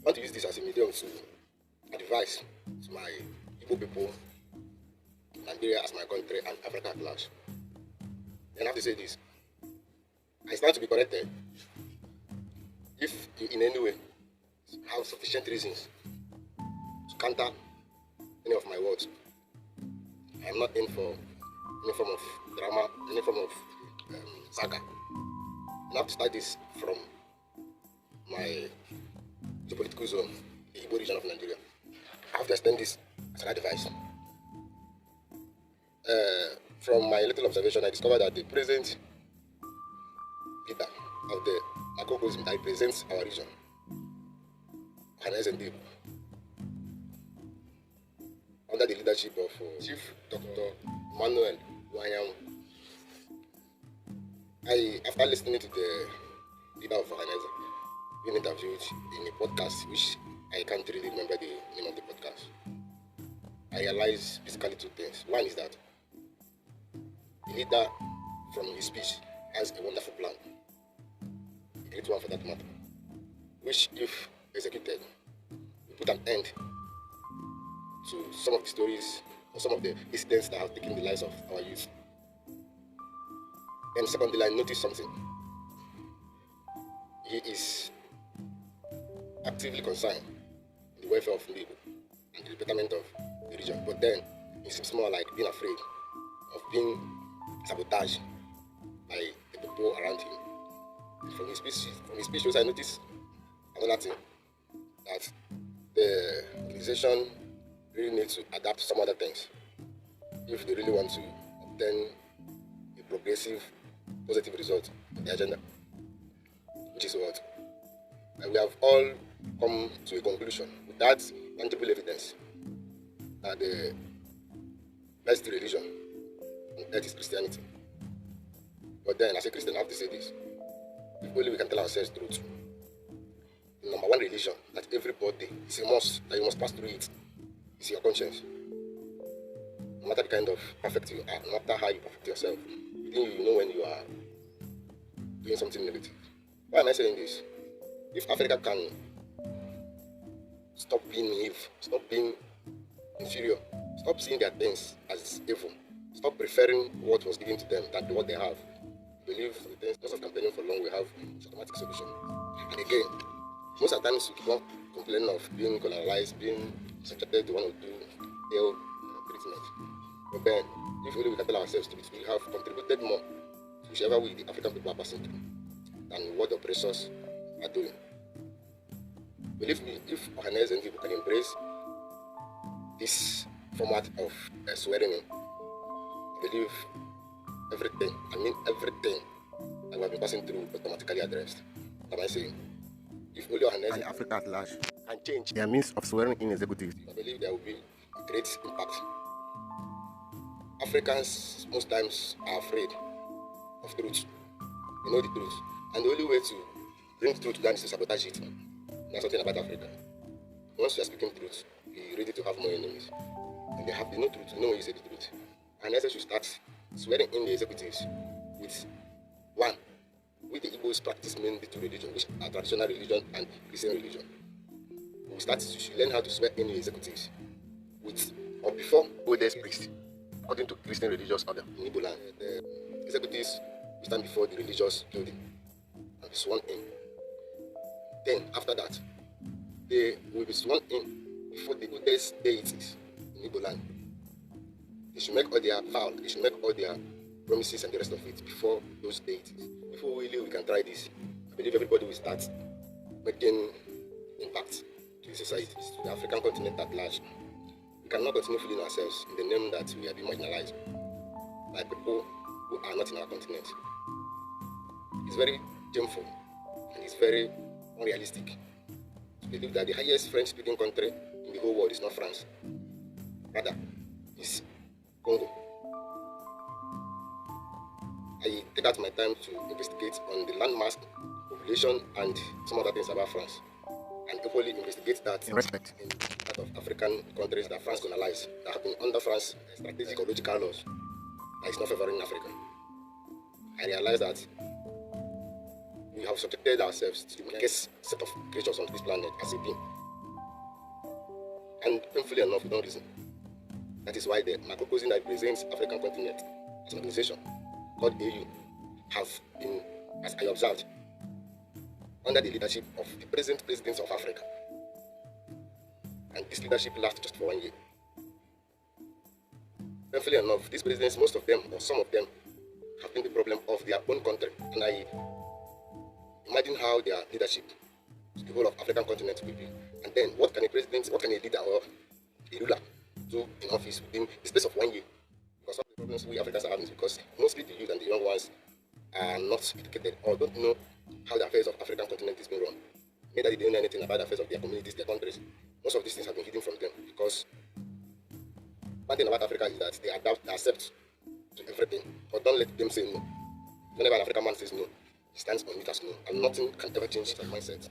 want to use this as a medium to advise to my Igbo people, Nigeria as my country, and Africa at large. Then I have to say this. I stand to be corrected if you in any way have sufficient reasons to counter any of my words. I am not in for any form of drama, any form of saga. I have to start this from my geopolitical zone, the Igbo region of Nigeria. I have to extend this as an advice. From my little observation, I discovered that the present leader of the Akokosm that represents our region, Hanez under the leadership of Chief Dr. Manuel Wanyam. After listening to the leader of Hanez being interviewed in a podcast, which I can't really remember the name of the podcast, I realized basically two things. One is that the leader, from his speech, has a wonderful plan, a great one for that matter, which, if executed, will put an end to some of the stories or some of the incidents that have taken the lives of our youth. And secondly, I noticed something. He is actively concerned in the welfare of the people and the betterment of the region, but then it seems more like being afraid of being sabotaged by the people around him. And from his speech, I noticed another thing, that the organization really needs to adapt some other things if they really want to obtain a progressive, positive result in the agenda, which is what? And we have all come to a conclusion without tangible evidence that the best religion on earth is Christianity. But then, as a Christian, I have to say this. If only we can tell ourselves the truth. The number one religion that everybody is a must, that you must pass through it, is your conscience. No matter the kind of perfect you are, no matter how you perfect yourself, within you know when you are doing something negative. Why am I saying this? If Africa can stop being naive, stop being inferior, stop seeing their things as evil, stop preferring what was given to them than what they have, believe the things, instead of campaigning for long, we have automatic solution. And again, most of the times we keep on complaining of being colonized, being subjected to one or two ill treatment. But then, if only we can tell ourselves to it, we have contributed more to whichever way the African people are passing through than what the oppressors are doing. Believe me, if Hanez and people can embrace this format of swearing in, I believe everything that we have been passing through automatically addressed. What am I saying? If only Hanez and Africa at large can change their means of swearing in executives, I believe there will be a great impact. Africans most times are afraid of truth. They know the truth. And the only way to bring truth to them is to sabotage it. That's something about Africa. Once you are speaking truth, you're ready to have more enemies. And they know truth, they know when you say the truth. And as should start swearing in the executives with one, with the Igbos practice mainly two religions, which are traditional religion and Christian religion. We should learn how to swear in the executives with or before oldest priest, according to Christian religious order in Igbo land. The executives will stand before the religious building and be sworn in. Then after that, they will be sworn in before the oldest deities in Igbo land. They should make all their vows, they should make all their promises and the rest of it before those deities. Before we can try this, I believe everybody will start making impact to the society, to the African continent at large. We cannot continue feeling ourselves in the name that we are being marginalized by people who are not in our continent. It's very shameful and it's very unrealistic to believe that the highest French-speaking country in the whole world is not France. Rather, it's Congo. I take out my time to investigate on the landmass, population, and some other things about France, and equally investigate that in respect in part of African countries that France colonized, that have been under France strategic or logical laws that is not favoring Africa. I realize that We have subjected ourselves to the weakest set of creatures on this planet as a being. And painfully enough, we don't reason. That is why the macrocosm that represents African continent as an organization called AU have been, as I observed, under the leadership of the present presidents of Africa. And this leadership lasted just for 1 year. Painfully enough, these presidents, most of them, or some of them, have been the problem of their own country. And I imagine how their leadership to the whole of African continent will be. And then what can a president, what can a leader or a ruler do in office within the space of 1 year? Because some of the problems we Africans are having is because mostly the youth and the young ones are not educated or don't know how the affairs of African continent is being run. Neither did they know anything about the affairs of their communities, their countries. Most of these things have been hidden from them because one thing about Africa is that they adapt, they accept to everything. But don't let them say no. Whenever an African man says no, he stands on it as no. And nothing can ever change that mindset.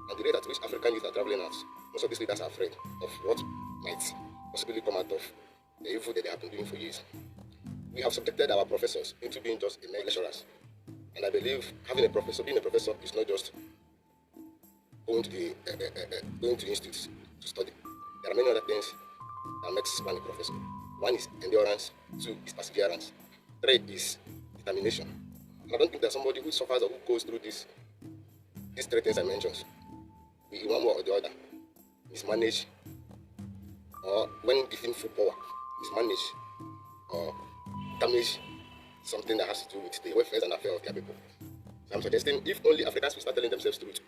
And the rate at which African youth are traveling out, most of these leaders are afraid of what might possibly come out of the evil that they have been doing for years. We have subjected our professors into being just mere lecturers. And I believe having a professor, being a professor is not just going to the institutes to study. There are many other things that makes one a professor. One is endurance, two is perseverance, three is determination. And I don't think that somebody who suffers or who goes through these three things I mentioned, be one more or the other, mismanage, or when given full power, mismanage or damage something that has to do with the welfare and affairs of their people. So I'm suggesting if only Africans will start telling themselves the truth,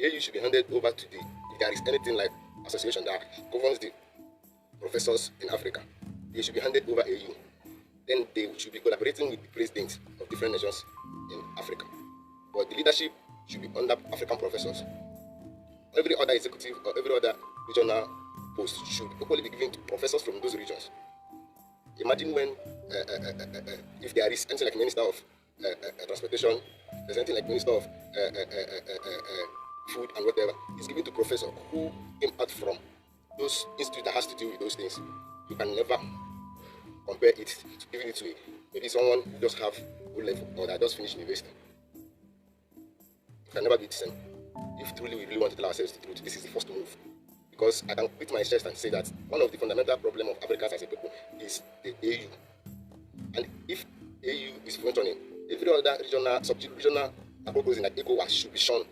AU should be handed over to if there is anything like association that governs the professors in Africa, they should be handed over AU. Then they should be collaborating with the presidents of different nations in Africa. But the leadership should be under African professors. Every other executive or every other regional post should equally be given to professors from those regions. Imagine when, if there is anything like Minister of Transportation, there's anything like Minister of Food and whatever, it's given to professor who came out from those institutes that has to do with those things. You can never compare it to giving it to maybe someone who just have good level or that just finished university. It can never be the same. If truly we really want to tell ourselves the truth, this is the first move. Because I can beat my chest and say that one of the fundamental problems of Africans as a people is the AU. And if AU is functioning, every other regional, sub-regional proposing like ECOWAS should be shown.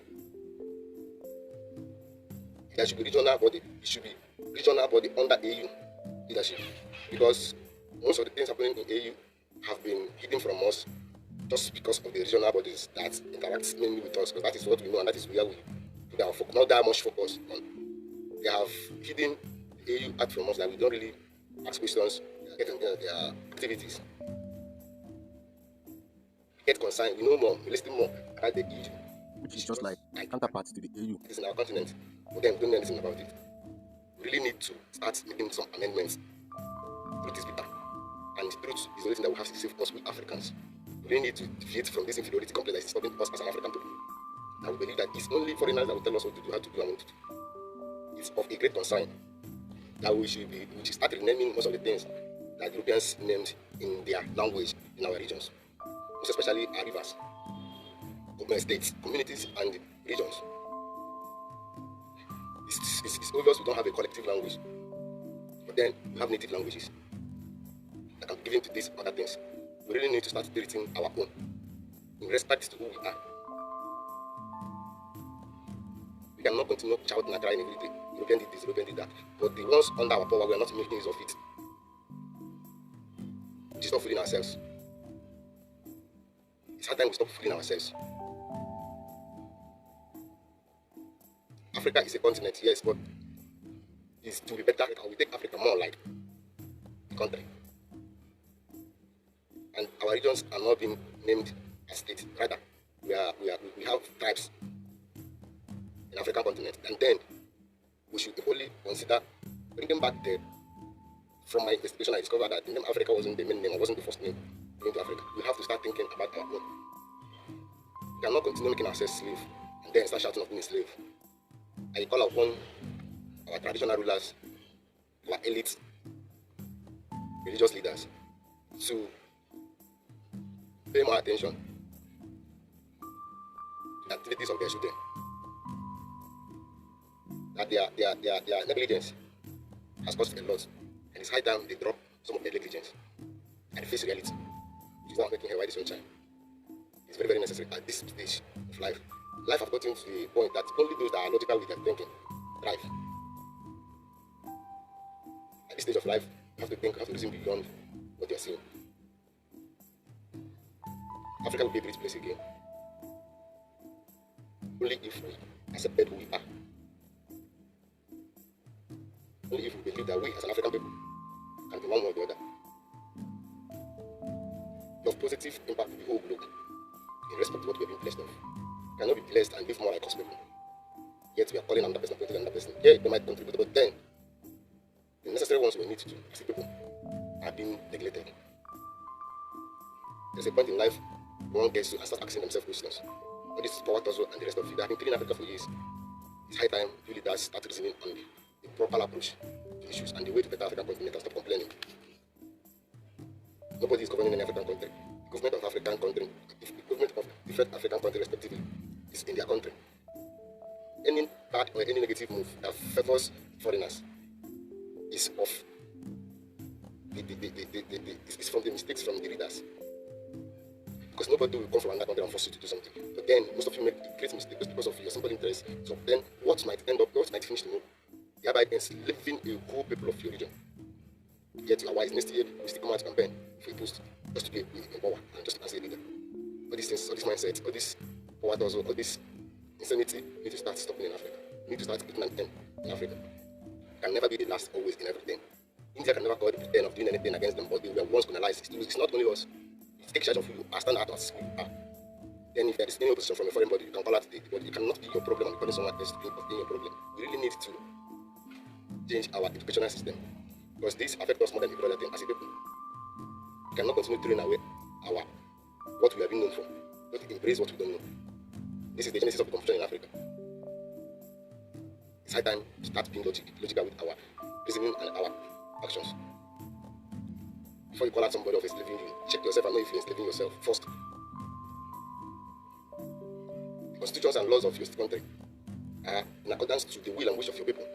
There should be regional body. It should be regional body under AU leadership. Because most of the things happening in AU have been hidden from us just because of the regional bodies that interact mainly with us. Because that is what we know and that is where we put our focus, not that much focus on. They have hidden the AU out from us that we don't really ask questions, get on their activities. Get concerned, we know more, we listen more about the EU. Which is just like counterparts to the AU. It is in our continent, but then we don't know anything about it. We really need to start making some amendments. Truth is bitter. And truth is the only thing that will have to save us, we Africans. We really need to deviate from this inferiority complex that is stopping us as an African people. And we believe that it's only foreigners that will tell us what to do, how to do, and what to do. It's of a great concern that we should start renaming most of the things that Europeans named in their language in our regions, most especially our rivers, states, communities, and regions. It's obvious we don't have a collective language, but then we have native languages that can be given to these other things. We really need to start treating our own in respect to who we are. We cannot continue shouting and crying every day. European did this, European did that. But the ones under our power, we are not making use of it. We just stop fooling ourselves. It's high time we stop fooling ourselves. Africa is a continent, yes, but it's to be better. We take Africa more like a country. And our regions are not being named as states. Rather, we have tribes in African continent, and then we should equally consider bringing back from my investigation I discovered that the name Africa wasn't the main name, or wasn't the first name given to Africa. We have to start thinking about our own. We cannot continue making ourselves slave and then start shouting of being a slave. I call upon our traditional rulers, our elite, religious leaders to pay more attention to the activities of their children, that their negligence has caused a lot. And it's high time they drop some of their negligence and face reality. Which is what I'm making here, why this one child. It's very, very necessary at this stage of life. Life has gotten to the point that only those that are logical with their thinking thrive. At this stage of life, you have to think, you have to reason beyond what you're seeing. Africa will be a great place again. Only if we accept who we are. Only if we believe that we as an African people can be one way or the other. Of positive impact to the whole globe in respect to what we have been blessed of. We cannot be blessed and live more like us people. Yet we are calling another person, another person. Yeah, they might contribute, but then the necessary ones we need to do as a people are being neglected. There's a point in life one gets to start asking themselves questions. What is power tussle and the rest of it? They have been killing Africa for years. It's high time really does start reasoning on the proper approach to issues and the way to better African continent and stop complaining. Nobody is governing any African country. The government of African country, the government of different African countries respectively, is in their country. Any bad or any negative move that favors foreigners is off. It's from the mistakes from the leaders. Because nobody will come from another country and force you to do something. But then most of you make great mistakes just because of your simple interest. So then what might end up, what might finish the move, thereby enslaving a whole people of your region. Yet you are wise. Next year we still come out to campaign for a post just to be in power and just to be a leader. All these things, all this mindset, all this power tussle, all this insanity need to start stopping in Africa. We need to start putting an end in Africa. Can never be the last always in everything. India can never call the pretend of doing anything against them, but they were once colonized. It's not only us. Take charge of who you are, stand out as who you are. Then if there is any opposition from a foreign body, you can call out the body. It cannot be your problem and calling someone else to be your problem. We really need to change our educational system. Because this affects us more than every other thing as a people. We cannot continue throwing away what we have been known for. Not embrace what we don't know. This is the genesis of the confusion in Africa. It's high time to start being logical with our reasoning and our actions. Before you call out somebody of enslaving you, check yourself and know if you're enslaving yourself first. The constitutions and laws of your country are in accordance to the will and wish of your people.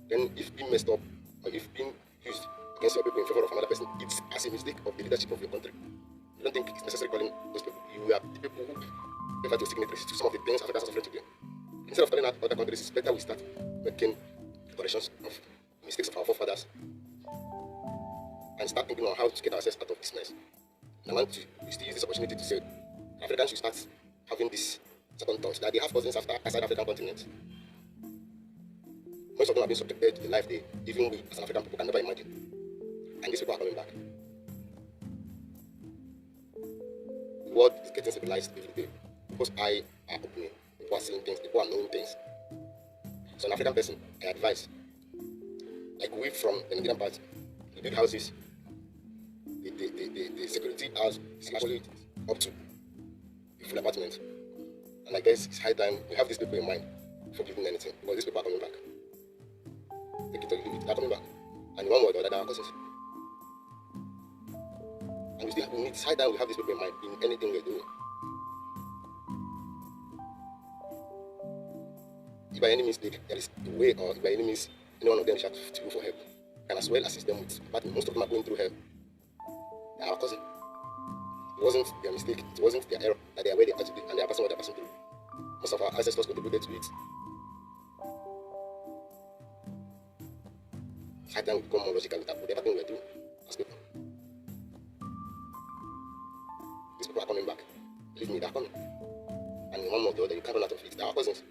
Then if being messed up or if being used against your people in favor of another person, it's as a mistake of the leadership of your country. You don't think it's necessary calling those people. You are the people who favor your signatories to some of the things Africans are suffering today. Instead of calling out other countries, it's better we start making corrections of mistakes of our forefathers and start thinking on how to get ourselves out of this mess. And I want to still use this opportunity to say Africans should start having this second thought that they have cousins outside African continent. Most of them have been subjected to the life they, even we as an African people, can never imagine. And these people are coming back. The world is getting civilized every day. People's eyes are opening. People are seeing things. People are knowing things. So an African person, I advise, like we from the Nigerian part, the big houses, the security house is actually up to a full apartment. And I guess it's high time we have these people in mind for giving anything, because these people are coming back. Take it or leave it, they're coming back. And in one word or other, they are cousins. And it's high time we have these people in mind in anything we're doing. If by any means there is a way, or if by any means any one of them shall to go for help, and as well assist them with, but most of them are going through help. They are our cousin. It wasn't their mistake, it wasn't their error, that they are where they are today, and they are passing what they are passing through. Most of our ancestors contributed to it. It's high time we become more logical with everything we're doing as people. These people are coming back. Believe me, they are coming. And in one more or the other, you can't run out of it. They are our cousins.